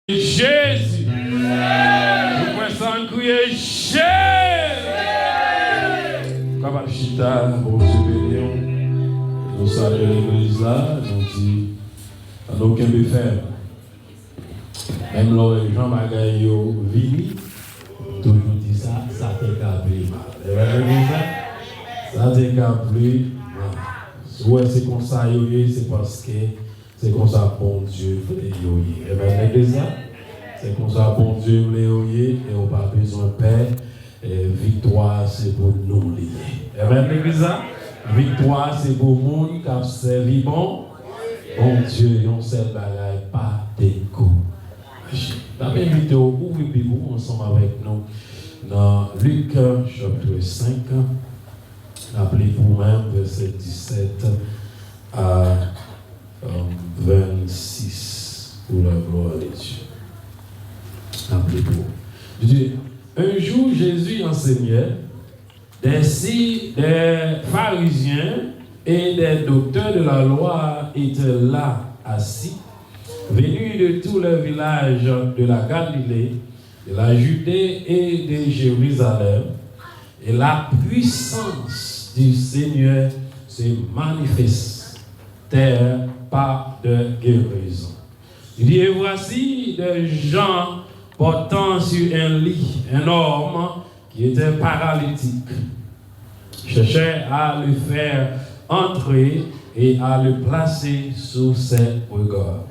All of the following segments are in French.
Jésus. Nous pouvons crier Jésus. Comme Chita, bon Dieu, nous saluons l'église là, nous disons, nous aucun faire. Même les gens qui ont vécu, toujours dit ça, ça t'écable mal. Ça t'écable mal. Ouais, c'est comme ça, c'est parce que c'est comme ça, bon Dieu, Amen, l'église. C'est comme ça, bon Dieu, et on n'a pas besoin de paix. Victoire, c'est pour nous lier. Amen, l'église. Victoire, c'est pour le monde qui a servi bon. Bon Dieu, on sait bagaille pas découragé. La même vidéo, ouvrez Bible ensemble avec nous dans Luc chapitre 5. Appelez vous-même verset 17 à 26 pour la gloire de Dieu. Appelez-vous. Un jour, Jésus enseignait, des pharisiens et des docteurs de la loi étaient là, assis, venus de tous les villages de la Galilée, de la Judée et de Jérusalem, et la puissance du Seigneur se manifestait par de guérison. Il dit, et voici des gens portant sur un lit un homme qui était paralytique, cherchait à le faire entrer et à le placer sous ses regards.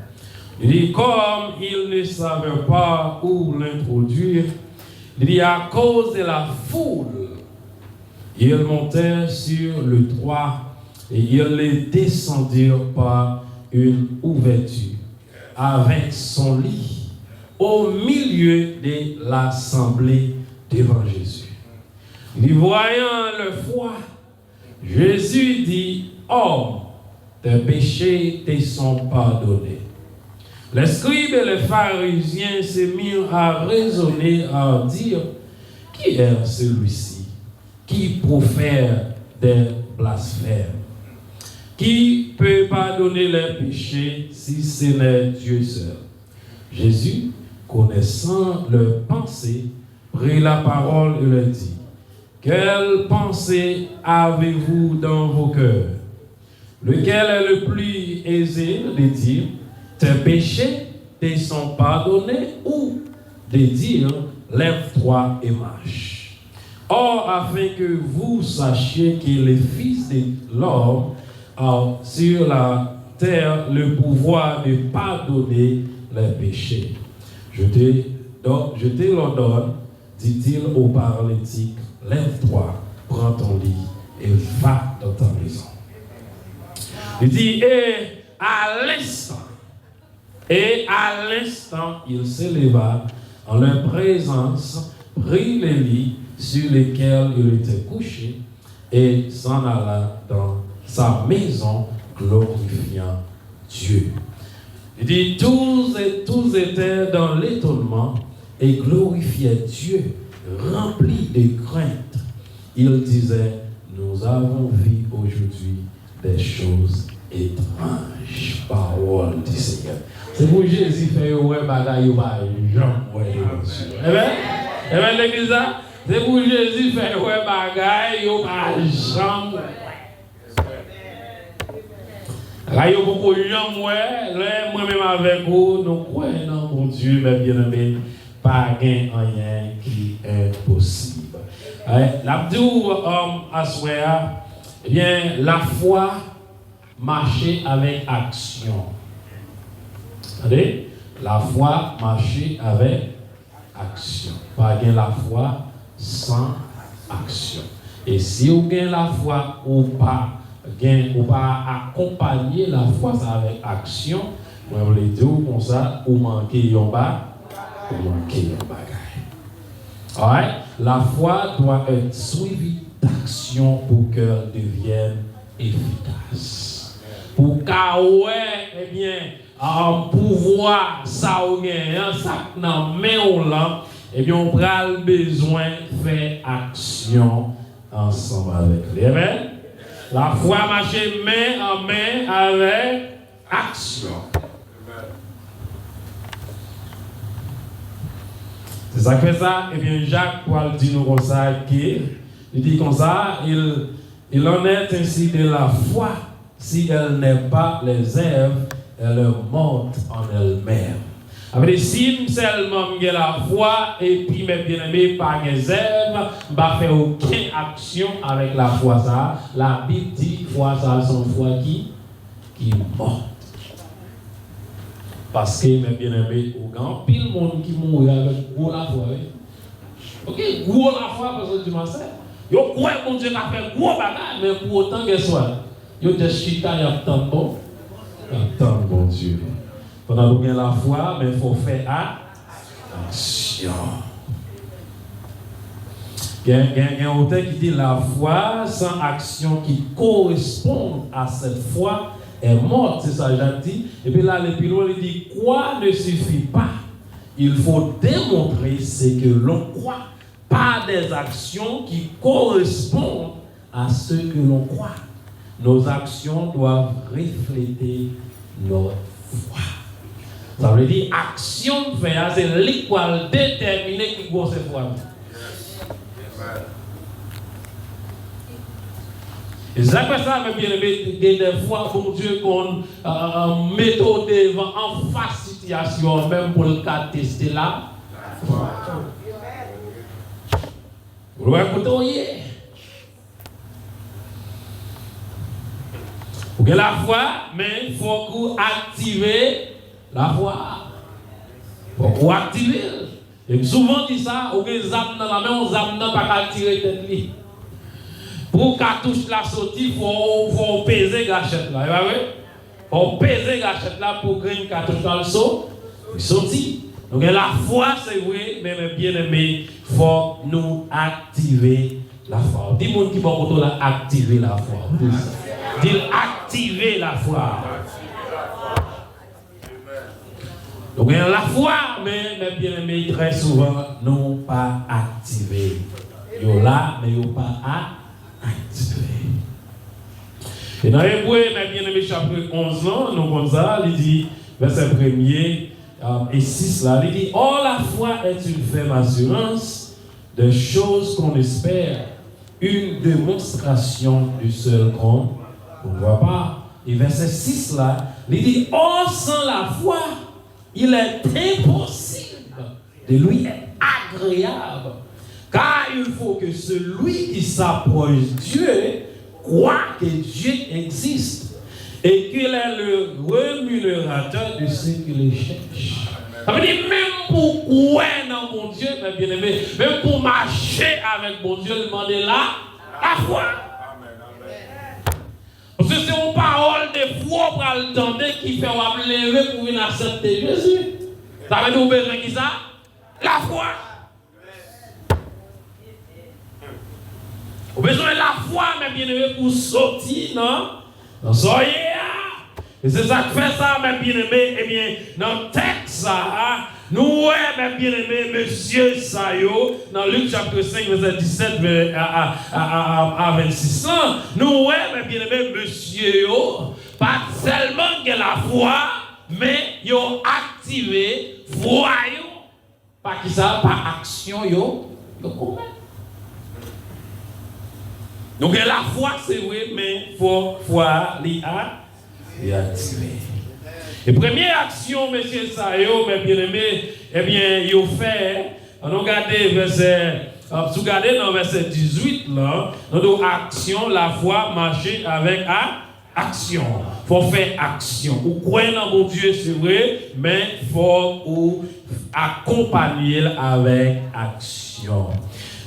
Il dit, comme il ne savait pas où l'introduire, il dit, à cause de la foule, il montait sur le toit et il le descendit par une ouverture avec son lit au milieu de l'assemblée devant Jésus. Il dit, voyant le foi, Jésus dit, homme, tes péchés te sont pardonnés. Les scribes et les pharisiens se mirent à raisonner, à dire, qui est celui-ci qui profère des blasphèmes? Qui peut pardonner les péchés si ce n'est Dieu seul? Jésus, connaissant leurs pensées, prit la parole et leur dit, quelle pensée avez-vous dans vos cœurs? Lequel est le plus aisé de dire, tes péchés te sont pardonnés, ou de dire, lève-toi et marche? Or, afin que vous sachiez que le Fils de l'homme a sur la terre le pouvoir de pardonner les péchés. Je te l'ordonne, dit-il au paralytique, lève-toi, prends ton lit et va dans ta maison. Il dit, et à l'instant, il se leva en leur présence, prit le lit sur lequel il était couché et s'en alla dans sa maison, glorifiant Dieu. Il dit, tous étaient dans l'étonnement et glorifiaient Dieu, remplis de crainte. Il disait, nous avons vu aujourd'hui des choses étranges. Parole du Seigneur. C'est pour Jésus fait ouais bagaille ou pas Jean ouais Amen. L'église là, c'est pour Jésus fait ouais bagaille ou pas Jean. Là il y a beaucoup de gens moi-même avec vous, nous croyons dans mon Dieu, mais bien aimé, pas rien qui est possible. L'abdou assoya, eh bien la foi marcher avec action. Allez, la foi marcher avec action. Pas gain la foi sans action. Et si vous gagnez la foi ou pas accompagner la foi ça avec action, moi vous le dire comme ça, ou manquer yon bagaille. Alright, la foi doit être suivie d'action pour qu'elle devienne efficace. Pour qu'elle eh bien pouvoir ça ou bien ça nan main ou là, eh bien on prend le besoin de faire action ensemble avec lui. Amen. La foi marche main en main avec action. C'est ça que fait ça. Et bien, Jacques Paul dit nous comme ça, il dit comme ça, il en est ainsi de la foi. Si elle n'est pas les œuvres, elle monte en elle-même. Après, si seulement j'ai la foi et puis mes bien-aimés par les œuvres, je ne vais faire aucune action avec la foi. Ça. La Bible dit foi, ça, c'est une foi qui monte. Parce que mes bien-aimés, il y a pile monde qui mourut avec gros la foi. Ok, gros la foi parce que tu m'as dit. Yo croit que Dieu a fait gros bagage, mais pour autant que soit, yo te chita y a tant bon Dieu. Pendant que la foi, mais il faut faire action. Il y a un auteur qui dit la foi sans action qui correspond à cette foi est morte, c'est ça j'ai dit. Et puis là, le pilote il dit quoi ne suffit pas. Il faut démontrer ce que l'on croit par des actions qui correspondent à ce que l'on croit. Nos actions doivent refléter notre foi. Ça veut dire action faire, c'est l'équal déterminé qui doit se foi. Et ça fait ça, mes bien-aimés, des fois, bon Dieu, qu'on met au devant en face situation, même pour le cas tester là. Vous voyez, écoutez, vous avez la foi, mais il faut que vous activez la foi. Il faut que vous activez. Et souvent dit ça, vous avez des âmes dans la main, vous n'avez pas qu'à tirer tête. Pour cartouche la sortie, il faut peser gâchette là. Il faut peser gâchette là pour gagner cartouche dans le saut. Il sortit. Donc la foi, c'est vrai, mais bien aimé, il faut nous activer la foi. Dis-moi qui va là activer la foi. Dis activer la foi. Donc la foi, mais bien aimé, très souvent, nous pas activer. Yo là, mais yo pas activer. Et dans Hébreux, mais bien aimé, chapitre 11, nous comme ça, il dit, verset 1er et 6 là, il dit, oh la foi est une ferme assurance de choses qu'on espère, une démonstration du seul qu'on ne voit pas. Et verset 6 là, il dit, oh sans la foi, il est impossible de lui être agréable. Car il faut que celui qui s'approche de Dieu croit que Dieu existe et qu'il est le rémunérateur de ceux qui le cherchent. Ça veut dire même pour croire dans mon Dieu, mes bien-aimés, même pour marcher avec mon Dieu, demander la foi. Parce que c'est une parole de foi pour l'entendre qui fait vous lever pour venir accepter Jésus. Ça veut dire vous besoin qui ça? La foi. Vous avez besoin de la foi, mes bien-aimés, pour sortir, non? Soyez là. Et c'est ça que fait ça, mes bien-aimés. Eh bien, dans le texte, nous, mes bien-aimés, monsieur Sayo, dans Luc chapitre 5, verset 17 à 26, nous, mes bien-aimés, monsieur, pas seulement que la foi, mais ils ont activé foi, pas qui ça, par action, yo commettent. Donc la foi c'est vrai, mais il faut l'y activer. Et première action, monsieur Sayo, mes bien-aimés, eh bien, il fait, on regarde verset, si vous regardez dans verset 18, là, dans action, la foi, marcher avec action. Il faut faire action. Vous croyez dans mon Dieu, c'est vrai, mais il faut accompagner avec action.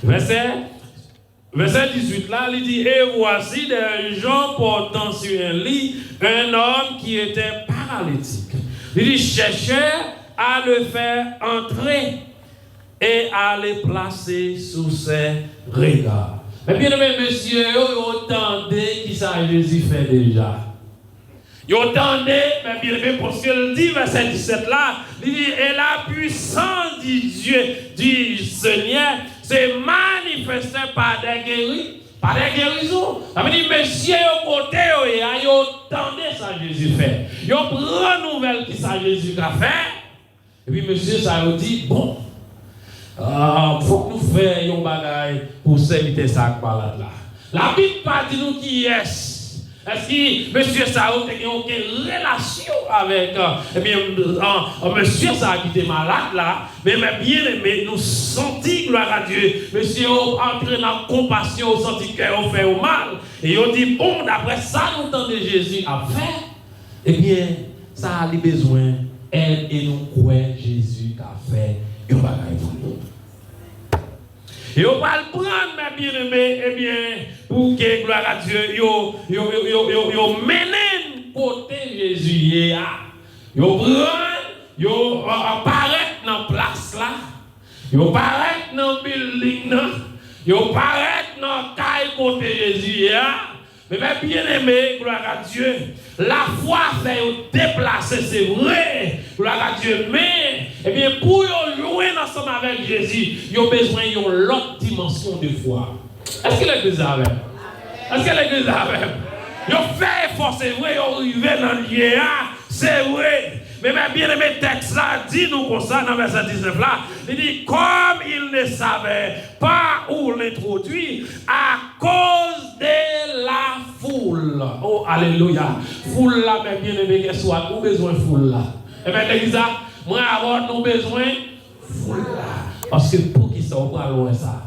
Verset 18 là, il dit, et voici des gens portant sur un lit un homme qui était paralytique. Il dit, cherchez à le faire entrer et à le placer sous ses regards. Mais bien aimé, monsieur, vous entendez qui ça Jésus fait déjà. Vous entendez, mais bien aimé, parce qu'il dit, verset 17 là, il dit, et la puissance du Dieu, du Seigneur, c'est manifesté par des guérisons. Ça veut dire, monsieur, au côté, vous entendez ça Jésus fait. Vous prenez nouvelle qui ça Jésus a fait. Et puis, monsieur, ça vous dit, bon, faut que nous fassions un bagage pour servir ça par là. La Bible pas dit nous qui est. Est-ce que monsieur Sao a une relation avec monsieur Sao qui était malade là, mais bien aimé, nous sentons, gloire à Dieu, monsieur entré dans la compassion, senti que on fait au mal, et on dit bon, d'après ça, nous entendons Jésus à faire, eh bien, ça a besoin d'aide et nous croyons Jésus qui a fait un bagage pour nous. Et on va le prendre, mes bien-aimés, eh bien, pour que, gloire à Dieu, yo mène côté Jésus. Yo prend, yo apparaît dans la place là, yo apparaît dans le building là, yo apparaît dans le caille côté Jésus. Mais bien aimé, gloire à Dieu, la foi fait déplacer, c'est vrai, gloire à Dieu, mais eh bien, pour jouer ensemble avec Jésus, il y a besoin d'une autre dimension de foi. Est-ce que l'église a avec? Est-ce que l'église a avec? Il fait effort, c'est vrai, il arrive dans le lieu, c'est vrai. Mais bien aimé, texte là, dit nous comme ça dans le verset 19 là, il dit, comme il ne savait pas où l'introduire, à cause de la foule. Oh, alléluia. Foule là, mais bien aimé, qu'elle soit, nous besoin de foule là. Et bien, l'église là, moi, avoir nous besoin de foule là. Parce que pour qui ça, on va loin ça.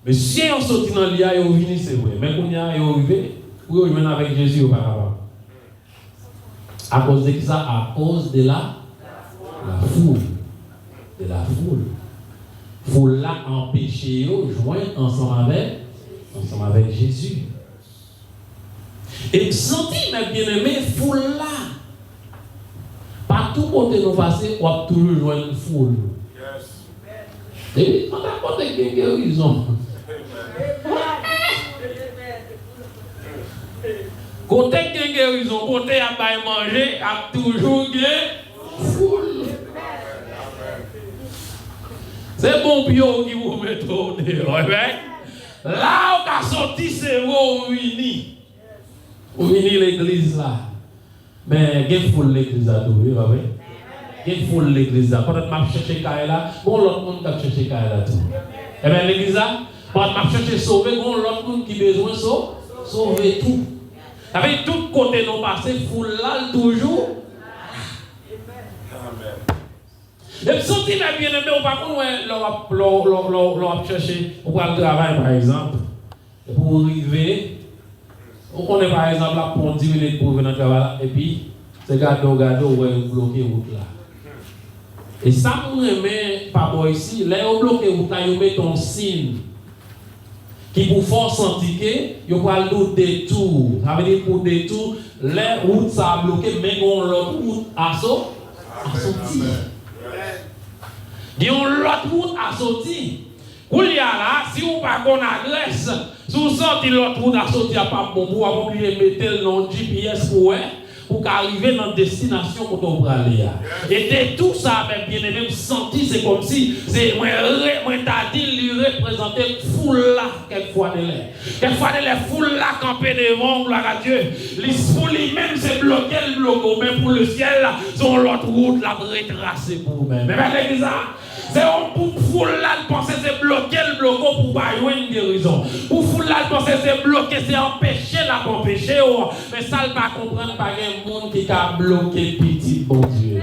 Mais si on sortit dans l'IA, on vient, c'est vrai. Mais quand on est arrivé, pour revenir avec Jésus auparavant. À cause de ça, à cause de la foule. De la foule. Foule là empêcher de joindre ensemble avec Jésus. Et senti, mes bien-aimés, foule là. Partout côté nous passer, on va toujours joindre une foule. Yes. Et on a pas de guérison. Côté qui guérison, côté à bailler manger, a toujours foule. C'est bon bio qui vous met au dehors. Là où a sorti c'est vous unis. Unis l'église là. Mais il y a foule l'église là, vous voyez? Il y a foule l'église là. Pendant que je cherche Kaila, bon l'autre monde qui cherche Kaila tout. Et bien l'église là, pendant que je cherche sauver, bon l'autre monde qui besoin sauver tout. Avec tout côté nous passer, foule là toujours. Et puis, si tu bien aimé, on va chercher, on va le travail par exemple. Pour arriver, on connaît par exemple la pour 10 minutes pour venir travailler, et puis, c'est gado, on va bloquer la route là. Et ça, on aime pas moi ici, là, on bloque la route là, on met ton signe. Qui vous font sentir que vous parlez de détour. Ça veut dire pour détour, les routes sont bloquées, mais on l'autre route à sortir. Il y a l'autre route à sortir. Vous y a là, si vous pas qu'on agresse, si vous sortez l'autre route à sortir, pas bon pour vous mettre le nom GPS pour arriver dans la destination pour vous aller. Et de tout ça, bien aimé, senti, c'est comme si c'est moi t'as dit lui représenter foule là quelquefois de l'air. Quelquefois de l'air foule là campé devant, gloire à Dieu. Les foules même c'est bloqué le bloc, mais pour le ciel là, son l'autre route la retracée pour vous-même. Mais l'église là, c'est un foule là de penser c'est bloquer le bloc pour pas une guérison. Pour foule là de penser c'est bloquer, c'est empêcher la empêcher. Mais ça ne pas comprendre pas un monde qui a bloqué petit bon Dieu.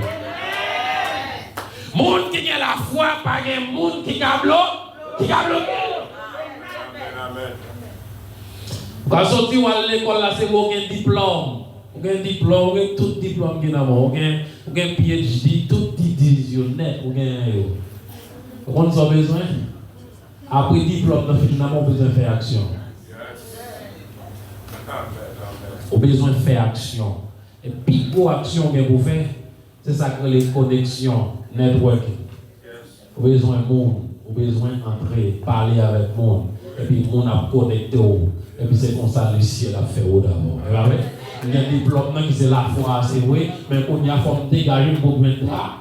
Monde qui a la foi, pas un monde qui a bloqué. Quand sortir à l'école là, c'est pour un diplôme. Vous avez un diplôme, vous avez tout diplôme qui est là. Vous avez un PhD, tout divisionnaire. Vous avez besoin. Après diplôme, finalement, vous avez besoin de faire action. Vous avez besoin de faire action. Et puis, pour action que vous faites, c'est ça que les connexions, networking. Vous avez besoin de monde, vous avez besoin d'entrer, parler avec le monde. Et puis, le monde a connecté. Et puis, c'est comme ça le ciel a fait d'abord. Il y a un diplôme qui c'est la foi, c'est vrai, mais on y a forme dégager pour mettre là.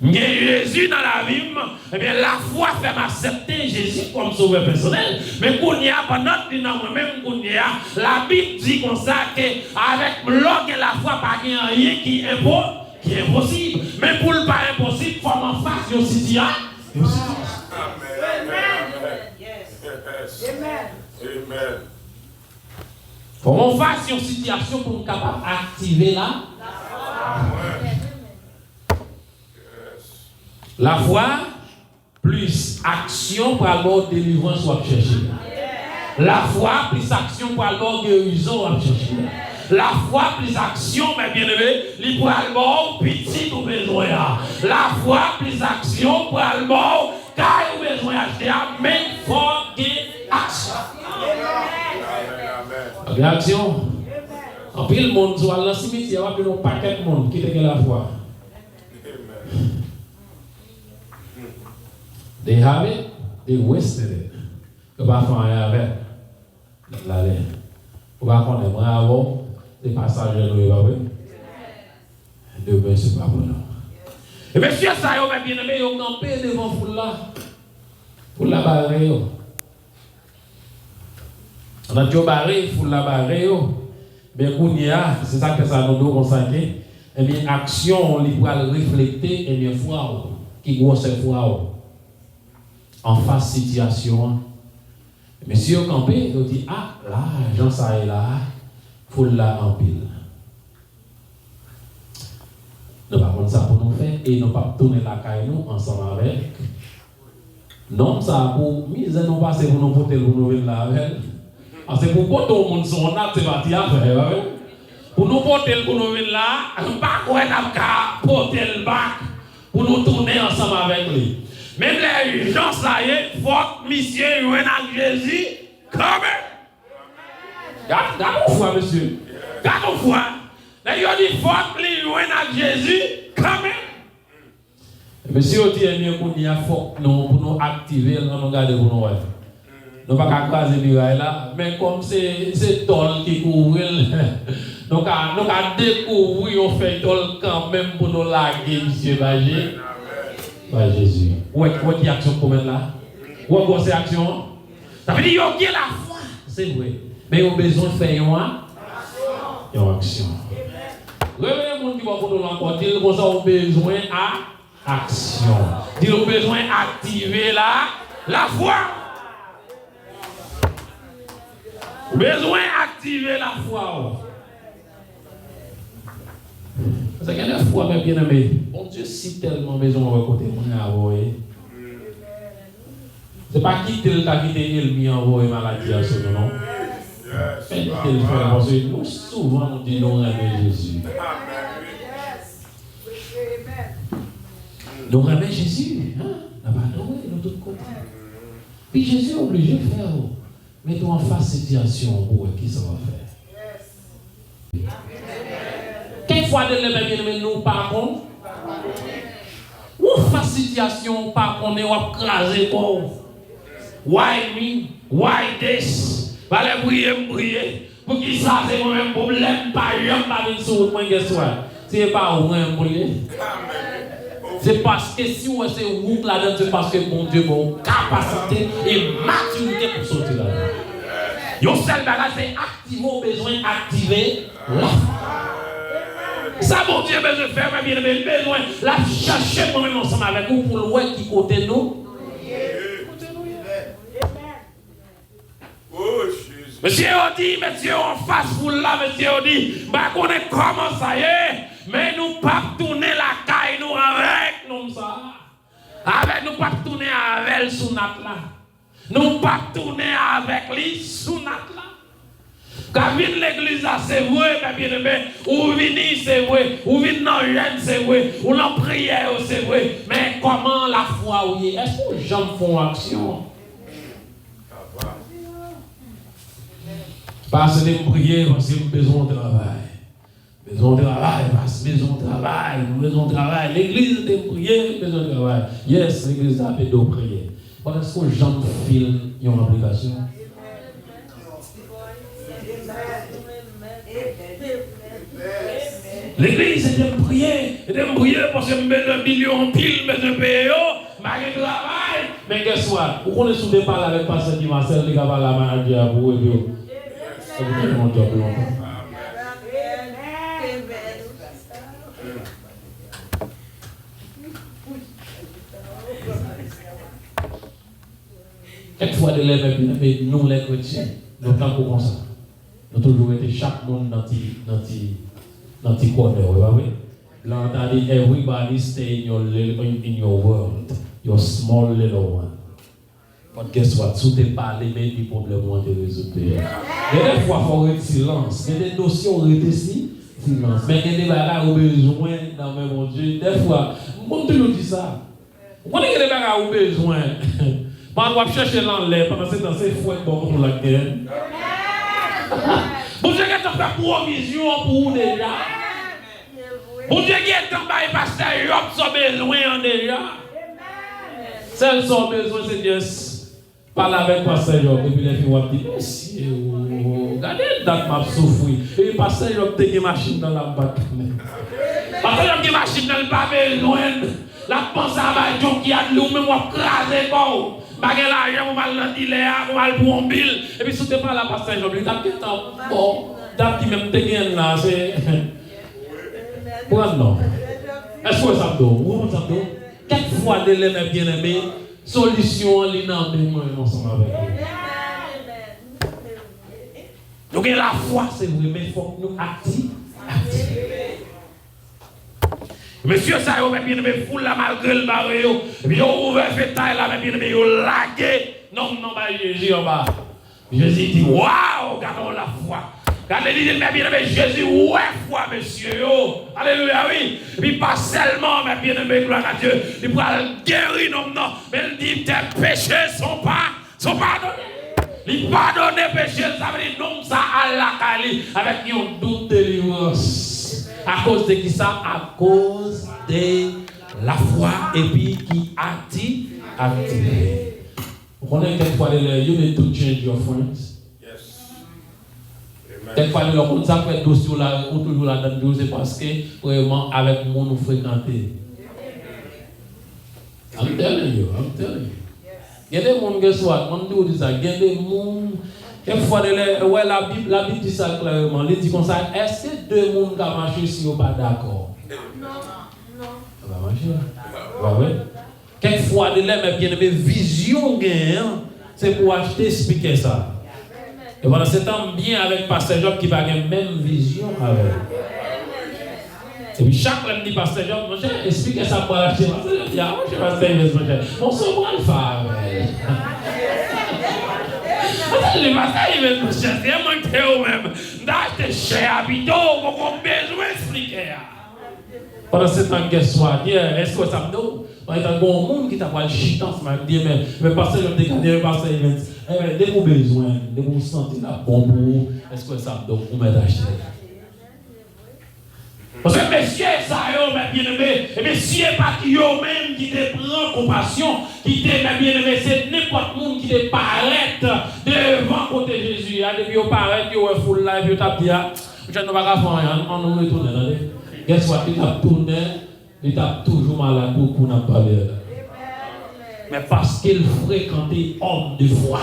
Jésus dans la vie, eh bien la foi fait m'accepter Jésus comme sauveur personnel. Mais qu'on y a pendant moi-même qu'on y a, la Bible dit comme ça que avec l'homme et la foi pas rien qui est impossible. Mais pour le pas impossible, faut en face une situation. Comment on fasse une situation pour être capable d'activer là? La foi, plus action pour avoir délivrance ou à chercher. La foi, plus action pour avoir guérison ou à chercher. La foi, plus action, mes bien-aimés, il pour avoir petit ou besoin. La foi, plus action pour avoir car ou besoin acheter, mais il faut qu'il action. Réaction. En pile, le monde soit dans le cimetière, il y a un paquet de monde qui est la foi. They have it, they wasted it. Vous ne pouvez pas faire avec l'aller. Vous ne pouvez pas faire bravo, des passagers de l'eau. Demain, ce n'est pas pour nous. Et monsieur, ça y est, bien aimé, ils ont campé devant vous là. Pour la barrer. On a déjà barré, pour la barrer. Mais c'est ça que ça nous doit consacrer. Et bien, action, on les doit refléter, et bien, foi, qui grosse foi. En face situation, monsieur campé, il dit ah là, Jean ça est là, faut la en pile. Nous pas prendre ça pour nous faire et nous pas tourner la caille nous ensemble avec. Non, ça pour mise nous passer pour nous porter pour nous venir là avec. C'est pour porter au monde son acte c'est parti à faire. Pour nous porter pour nous venir là, pas quoi n'a porter le bac pour nous tourner ensemble avec lui. Même les gens, ça y est, votre mission, ils avec Jésus, comme. Gardez-vous foi, monsieur. Gardez-vous foi. Là, ils ont dit, votre mission, avec Jésus, comme. Monsieur, on dit, il y a faut pour nous activer, nous garder pour nous. Nous ne pouvons pas craser les là, mais comme c'est Tol qui couvre, nous avons découvert, on fait Tol quand même pour nous laguer, monsieur Bagé. Par Jésus. Où est action pour mettre là? Où est cette action? Ça veut dire qu'il y a la foi. C'est vrai. Mais ils ont besoin de faire une action. Réveillez les gens qui vont pour nous l'emporter. Ils ont besoin d'action. Ils ont besoin d'activer la foi. Besoin d'activer la foi. Parce qu'il y a des fois, mes bien-aimés, bon Dieu, si tellement besoin de côté, on a envoyé. Ce n'est pas quitter le cas, quitter Elmi, envoyer maladie à ce non. Faites le faire, parce que nous, souvent, nous disons aimer Jésus. Nous aimons Jésus, hein? Nous de tous côtés. Puis Jésus est obligé de faire. Mettons en face situation pour qui ça va faire. Quelquefois, de nous par contre, ou face situation par contre, on va craser quoi? Why me? Why this? Fallait prier. Pour qui ça, c'est mon même problème, pas une sur moi, qu'est-ce que c'est pas au moins prier. C'est parce que si on est où là-dedans, c'est parce que mon Dieu a une capacité et maturité pour sortir là-dedans. Yon seul bagage, c'est activer au besoin, activer la foi. Ça, mon Dieu, besoin de faire, mais bien besoin, la chercher moi-même ensemble avec vous pour le voir qui côté nous. Monsieur on dit, monsieur on face pour là, monsieur on dit, bah qu'on est comment ça y est, mais nous pas tourner la caille nous avec nous ça. Avec nous pas tourner avec le sounat là. Nous pas tourner avec lui sounat là. Quand vient l'église là c'est vrai, bien aimé, ou venir c'est vrai, ou venir dans jeûne c'est vrai, ou dans prière c'est vrai, mais comment la foi oui, est-ce que les gens font action? Parce que nous prions parce que nous avons besoin de travail. Besoin de travail, parce que besoin de travail. L'église est prier, besoin de travail. Yes, l'église a besoin de prier. Est-ce que les gens filent une application? L'église est de prier parce que nous avons 1 million de piles, besoin de payer, malgré le travail. Mais qu'est-ce que vous connaissez souvent parler avec Pasteur qui Marcel, qui va la maladie à vous et puis. Ça vous fait mon job longtemps. Quelquefois, nous les chrétiens, nous sommes comme ça. Nous avons toujours été chaque monde dans le corner. Là, on a dit, everybody stay in your world, your small little one. But guess what? Si tu parles, mais les problèmes vont te résoudre. Il y a des fois, il faut être silence. Il y a des notions qui restent silence. Mais il y a des bagages qui ont besoin dans le mon Dieu. Des fois, on toujours dit ça. On dit que des bagages ont besoin. On va chercher l'enlève pendant ce temps, c'est fouet bon pour la guerre. Bon Dieu, qui a fait provision pour vous déjà. Bon Dieu, qui est en bas, il passe à Europe, son besoin déjà. Celles sont besoin, c'est Dieu. Parle avec Pasteur Job, et puis les filles vont dire, monsieur, regardez date m'a souffert. Et puis Pasteur Job, t'as une machine dans la batte. Pasteur Job, t'as une machine dans le pavé, loin. La pensée à Dieu qui a de l'eau, mais moi, crasé quoi. Bagay l'argent, on va le dire, on va le prendre bill. Et puis, si tu pas la Pasteur Job, il a dit, bon, date qui même te là, c'est. Pourquoi non? Est-ce que ça doit? Quelquefois, des l'aimer bien aimé, solution, les noms de moi ensemble avec vous. Donc, la foi, c'est vrai, mais il faut que nous activions. Monsieur, ça y est, bien aimé, foule la malgré le barreau. Puis, on ouvre le fétail là, bien aimé, on lagué. Non, bah, Jésus en bas. Jésus dit, waouh, gardons la foi. Regardez, il dit, mais bien aimé, Jésus, ouais, foi, monsieur. Alléluia, oui. Et puis, pas seulement, mais bien aimé, gloire à Dieu. Il pourra guérir, non. Mais il dit, tes péchés sont pardonnés. Il pardonne les péchés, ça veut dire, non, ça à la Cali, avec une double délivrance. À cause de qui ça? À cause de la foi et puis qui active. Vous connaissez quelquefois, you need to change your friends. Quelquefois, on ça fait dossier là, ou toujours là dans c'est parce que vraiment avec le monde nous fréquenter. I'm telling you. Il y a des gens qui sont on dit ça, il y a des gens quelquefois la Bible dit ça clairement, il dit comme ça, est-ce que deux gens qui marchent si on pas d'accord? Non. Ça va marcher. Ouais. Quelquefois les mais bien aimé vision gain, c'est pour acheter expliquer ça. Et voilà, c'est un bien avec Pasteur Job qui va avoir la même vision avec. Et puis chaque fois que dit Pasteur Job, mon cher, expliquez ça pour acheter. Pasteur Job dit, je vais Pasteur Job, mon cher. Mon son, moi, le faire. Le Pasteur Job, mon cher, c'est un manque de même. D'acheter cher, habito, on a besoin d'expliquer. Pendant ce temps que soit, est-ce que ça me donne? Il y a un bon monde qui t'a pas le chitant, mais Pasteur Job, décadé, Pasteur Job, dès qu'on a besoin, dès qu'on sent la bombe, est-ce que ça me donne pour m'aider à acheter? Parce que messieurs, ça y est, bien aimé, et bien si c'est pas qui eux-mêmes qui te prend compassion, qui te bien aimé, c'est n'importe qui qui te paraît devant côté Jésus. Depuis au paraît, qui est full life, il t'a dit, je ne vais pas faire rien, on nous retourne. Guess what? Il t'a tourné, il t'a toujours malade pour nous parler. Mais parce qu'il fréquentait homme de foi,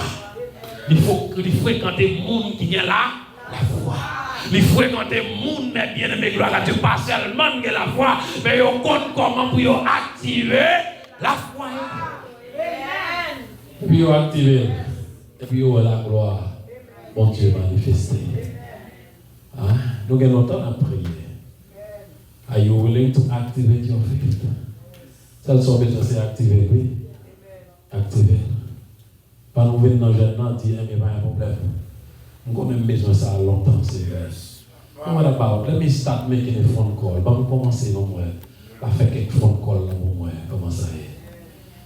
il faut fréquenter monde qui est là, la foi. Il fréquenter monde, mais bien aimé, gloire à Dieu, pas seulement que la foi, mais il compte comment pour activer la foi. Et puis il activer, et puis il la gloire, bon Dieu manifesté. Nous avons longtemps à prier. Are you willing to activate your faith? Ça, son besoin, c'est activer, oui. Activer. Pas nous venir dans le jeune, non, dire, mais pas un problème. Nous avons besoin de ça longtemps, c'est vrai. On va d'abord, let me start making a phone call. On va commencer, non, moi, à faire quelques phone calls, non, moi, comment ça est.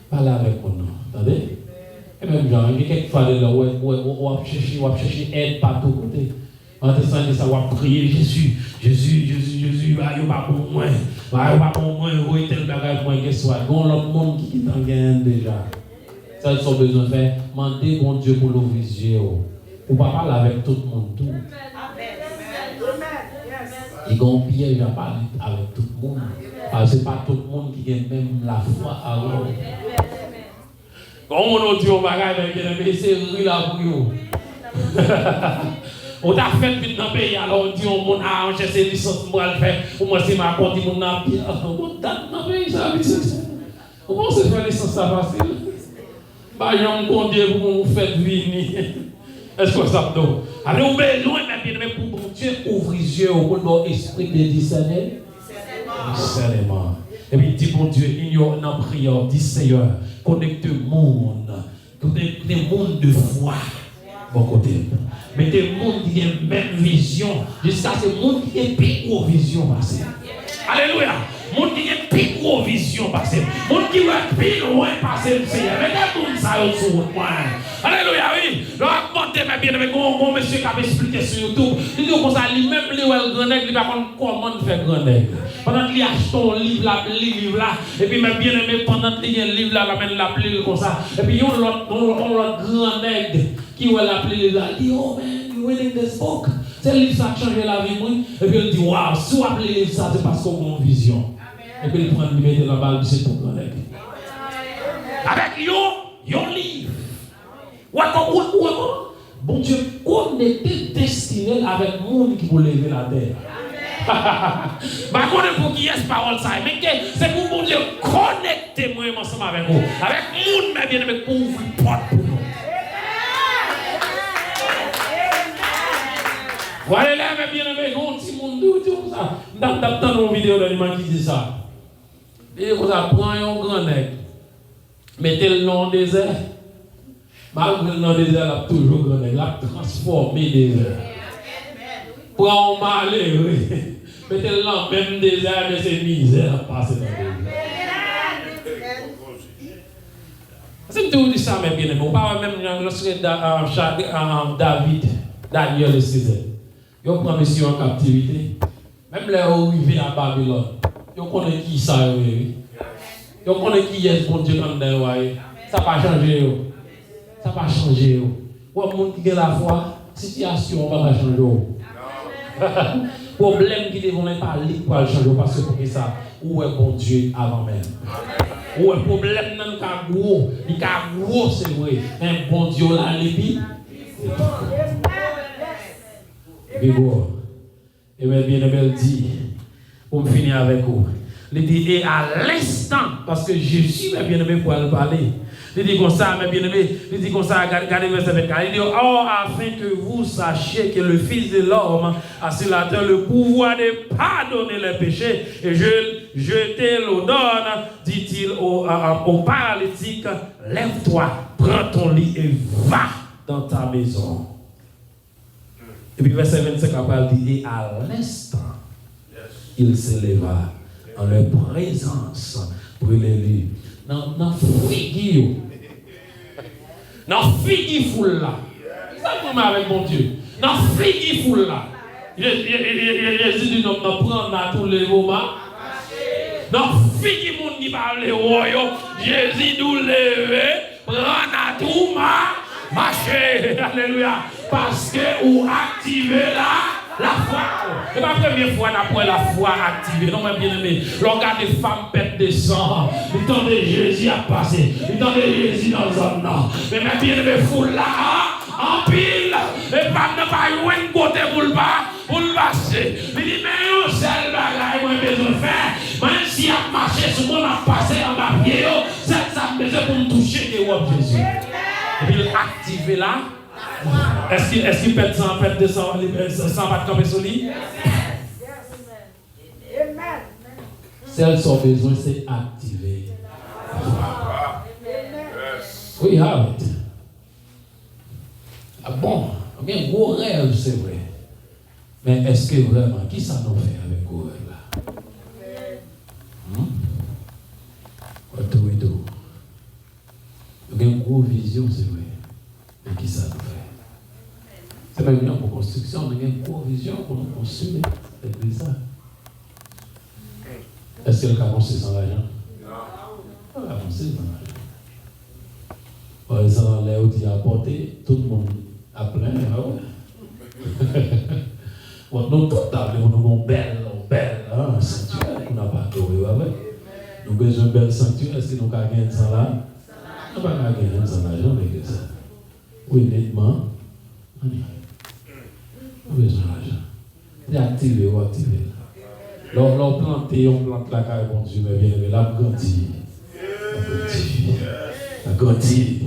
Parlez avec moi, non, attendez. Et même, genre, il y a quelques fois, là, on va chercher aide partout côté. On va descendre, ça va prier, Jésus, il va pas pour moi. Il va pas pour moi, il va tel bagage pour moi, qu'est-ce que soit. Il y a l'autre monde qui t'en gagne déjà. Ça, ils ont besoin de faire. Mandez bon Dieu pour l'ouvrir. Ou pas parler avec tout le monde. Tout. Il y a un piège à parler avec tout le monde. Parce que ce n'est pas tout le monde qui a même la foi à l'autre. Quand on dit au bagage, c'est rire là pour vous. On t'a fait vite dans le pays, alors on dit au monde, on cherche des licences pour le faire. Pour moi, c'est ma compte, on a bien. On date dans le pays, ça veut dire. Comment se fait licence, ça facile? Bah, j'en compte pour vous faire venir. Est-ce que ça me donne? Allez, vous besoin, mais bien, pour bon Dieu, ouvrir les yeux au bon esprit de discernement. Discernement. Et puis, dit bon Dieu, il y a une prière, dit Seigneur, connecte le monde, connecte le monde de foi. Bon côté. Mais des mondes qui ont la même vision, jusqu'à ce monde qui a plus gros vision. Alléluia. Monde qui a plus gros vision passé. Monde qui va plus loin passer le Seigneur. Mais des monde ça sur moi. Alléluia, oui. Là, monter mes bien-aimés, mon monsieur qui a expliqué sur YouTube. Il dit comme ça, lui-même, il est grand nègre, il va comment faire grand nègre. Pendant qu'il achète ton livre là, livre là, et puis mes bien-aimés, pendant qu'il y a un livre là, l'amène l'appelé comme ça. Et puis on l'autre grand nègre qui va l'appeler là, il dit, oh man, you reading this book. C'est le livre ça qui a changé la vie, moi. Et puis il dit, waouh, si vous appelez le livre ça, c'est parce qu'on a une vision. Et puis il prend le livre de la balle, c'est tout grand nègre. Avec yon livre. Bon Dieu, on était destiné avec le monde qui pour lever la terre. Bah, on pour qui est ce parole ça, mais c'est pour bon Dieu connecter moi ensemble avec vous, avec le monde, mais bien avec pour ouvrir porte pour nous. Voilà là, mais bien avec un petit monde tout ça. Dans une vidéo d'animal qui dit ça. Et vous apprenez un grand nègre, mettez le nom des airs. Malgré le nom des airs, il a toujours grand nègre, il a transformé des airs. Pour en malheur, oui. Mettez le nom même des airs, mais c'est misère à passer dans les airs. C'est tout ça, mais bien aimé. On parle même lorsque David, Daniel et César. Ils prennent monsieur en captivité. Même là où ils viennent à Babylone, ils connaissent qui ça, oui. Ils connaissent qui est bon Dieu comme ça, ça n'a pas changé. Ça va changer. Pour le monde qui a la foi, la situation va changer. Problème qui ne vont pas aller pour changer parce que pour ça, où est bon Dieu avant même. Où est problème dans le gros, il cas gros c'est vrai, mais bon Dieu là l'épi. Et bien elle dit, pour finir avec vous, il dit et à l'instant, parce que Jésus m'a bien aimé pour aller parler. Il dit comme ça, mes bien-aimés, il dit comme ça, regardez verset 24. Il dit, oh, afin que vous sachiez que le Fils de l'homme a sur la terre le pouvoir de pardonner les péchés, et je te le donne, dit-il au paralytique, lève-toi, prends ton lit et va dans ta maison. Et puis verset 25 après, il dit, et à l'instant, il se leva en leur présence pour les lire. Dans figure. Dans figure foule là. Ça comme avec mon Dieu. Dans figure foule là. Jésus dit nous prendre à tous les moments. Dans figure monde qui parle royaume. Jésus nous lever, prendre à tout marcher. Alléluia. Parce que ou activer la foi. C'est pas la première fois qu'on a la foi activée. Non, mais bien aimé. Regarde les femmes pètent des sangs. Le temps de Jésus a passé. Le temps de Jésus dans le zone. Mais bien aimé, foule là, en pile. Et pas ne pas y côté pour le passer. Il dit, mais on seul bagaille, moi, besoin de faire. Même si a marché, ce qu'on a passé en bas pied, ça me besoin pour me toucher des rois de Jésus. Et puis, activer là. Est-ce qu'il pète 100, pète 200, 100 pas de camper sur lui? Celles sont besoin, c'est activer. Oui, arrête. Ah bon, on a un gros rêve, c'est vrai. Mais est-ce que vraiment, qui ça nous fait avec gros rêve là? Tout et tout. On a une grosse vision, c'est vrai. Mais qui ça nous fait? C'est même bien pour construction, on a une grosse vision pour nous construire. C'est ça. Est-ce que le cas construit sans l'argent? Non. On va construire sans l'argent. Par exemple, là où tu as apporté, tout le monde a plein. Bon, nous, tout table, nous avons belle sanctuaire qu'on n'a pas adoré avec. Nous avons besoin de belle sanctuaire. Est-ce que nous avons gagné sans l'argent? Nous n'avons pas gagné sans l'argent, mais que ça. Oui, nettement. Nous avons besoin d'argent. C'est activé ou activé. L'on plante, on plante la carrière, bon Dieu, mais bien aimé, la grandit. La grandit.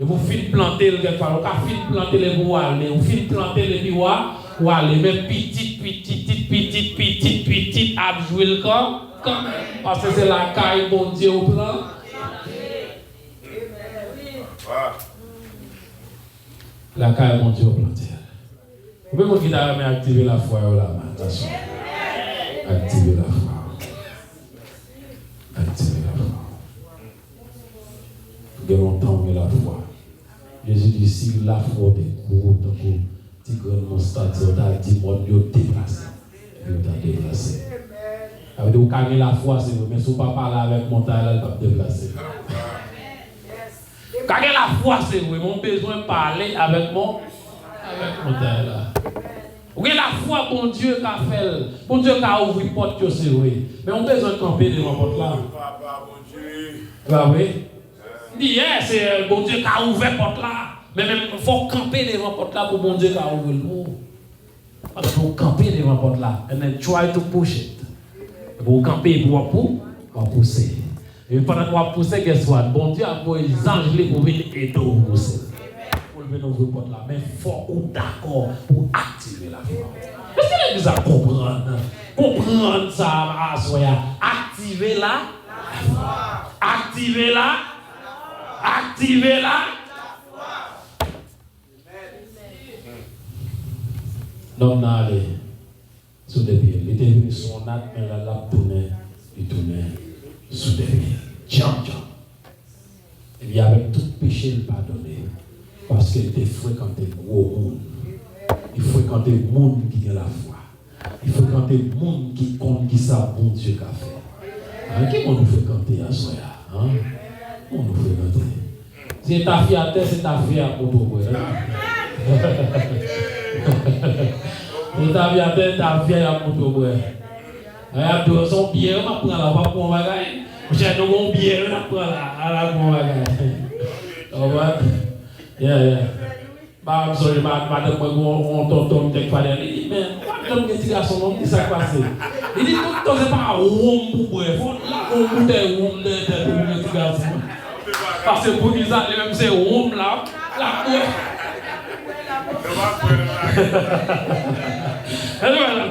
Et vous finissez planter le quelque part, vous finissez planter les pour aller, vous finissez planter les biwa pour aller, mais petit, à jouer le corps, parce que c'est la caille, bon Dieu, au plan. La caille, bon Dieu, au plan. Vous pouvez vous dire, mais activer la foi là, attention. Activer la foi. Activer la foi. Il y a longtemps, mais la foi. Jésus dit, si la foi est pour petit grand monstre, tu as dit, mon Dieu, déplacé. Et vous t'as déplacé. Avec vous carrez la foi, c'est vous, mais si vous ne parlez pas avec mon taille, elle va te déplacer. Carrez la foi, c'est vous, mon besoin de parler avec mon taille là. Vous avez la foi, bon Dieu, qui a fait, bon Dieu qui a ouvert la porte, c'est vrai. Mais on a besoin de camper devant la porte là. Oui. Hier, c'est bon Dieu qui a ouvert la porte là. Mais même, il faut camper devant la porte là pour bon Dieu qui a ouvert le mot. Parce qu'il faut camper devant la porte là. And then try to push it. Pour camper, pour pousser. Et pendant qu'on va pousser, qu'est-ce que bon Dieu a pour les anges pour venir aider vous pousser. Nos portes là, mais il faut qu'on d'accord pour activer la foi. Est-ce que l'église a comprendre ça à soya? Activer la foi. Activer la non, non, allez, sous des pieds. Il était venu son acte, mais la il tournait sous des pieds. Tiens. Et bien, avec tout péché, il pardonnait. Parce qu'il était fréquenté gros monde. Il fréquentait le monde qui a la foi. Il fréquentait le monde qui compte qui ça, bon Dieu qu'a fait. Qui nous fréquenter à soi? On nous fréquenter. Si ta fille à terre, c'est ta fille à Kotoboé. Si ta fille à terre, ta fille à Kotoboé. Elle son billet, on va prendre la voie pour un bagage. J'ai un billet, on va prendre la Yeah. Bah, sorry, madame, on tonton, t'es pas derrière. Il dit, mais, madame, qu'est-ce qu'il y a son nom, qu'est-ce qui s'est passé? Il dit, tout le temps, c'est pas un rond pour boire. Faut là, on boude un rond de petit garçon. Parce que pour qu'ils aient même ces rond là, la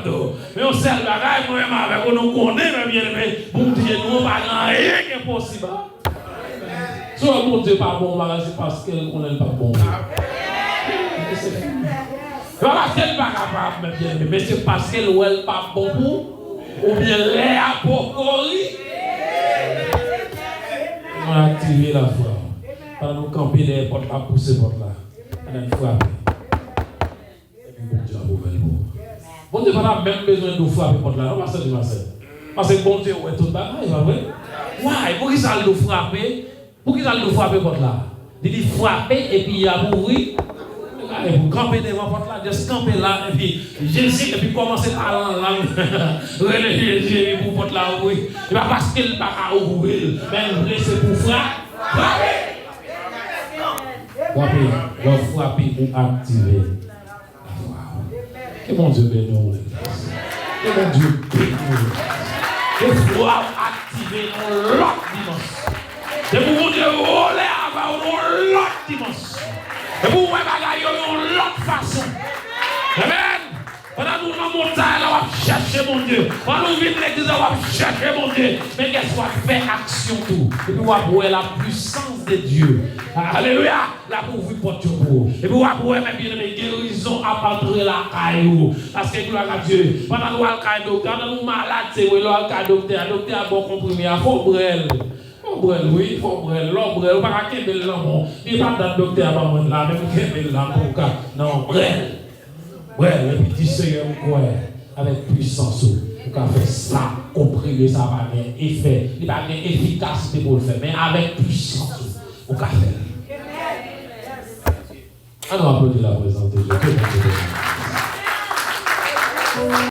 boue. Mais on sert le bagage, moi-même, avec on connaît, mais bien, mais, bon Dieu, nous, on va rien qui est possible. Soit mon Dieu pas bon, c'est parce qu'elle connaît pas bon. Voilà, qu'elle pas capable, mais c'est parce qu'elle n'est pas bon pour, ou bien elle a pour on a activé la foi. Par nous camper des portes là, pousser porte là. On a une frappe. Et puis bon Dieu a ouvert le mot. Bon Dieu n'a même besoin de frapper porte là. On va se dire parce que bon Dieu est tout le temps. Ouais, pour qui ça le frapper? Pour qu'ils aillent nous frapper porte là. Il dit frapper et puis il a ouvert. Et vous campez devant porte là, juste camper là et puis Jésus et puis commencer à relayer Jésus pour porte là ouvrir. Et pas parce qu'il pas à ouvrir, mais vous laissez pour frapper. Frapper, frapper pour activer la foi. Que mon Dieu bénisse nous. Que mon Dieu bénisse nous. Que foi activer l'autre dimanche. Et pour vous dire, voler avant l'autre dimanche. Et pour vous bagailler de l'autre façon. Amen. Pendant nous dans la montagne, on va chercher mon Dieu. Pendant nous vivons l'église, on va chercher mon Dieu. Mais qu'est-ce qu'on va faire action tout. Et puis on va voir la puissance de Dieu. Alléluia. La pour vous porte pour. Et puis on va voir même bien les guérisons à partir de la caillou. Parce que gloire à Dieu. Pendant nous allons caillou, quand nous malades, c'est où l'on a docteur. Docteur a bon comprimé, il faut brûler. Oui, il faut brûler. L'homme brûle, on va pas qu'aimer l'homme. Il n'y a pas de docteur à moi là, même qu'aimer l'homme pour cas. Non, brûle. Ouais, le petit Seigneur, avec puissance, vous pouvez faire ça, comprimer ça, va avoir effet. Il va avoir efficacité pour le faire, mais avec puissance, vous pouvez faire. Alors, applaudir la présence de Dieu.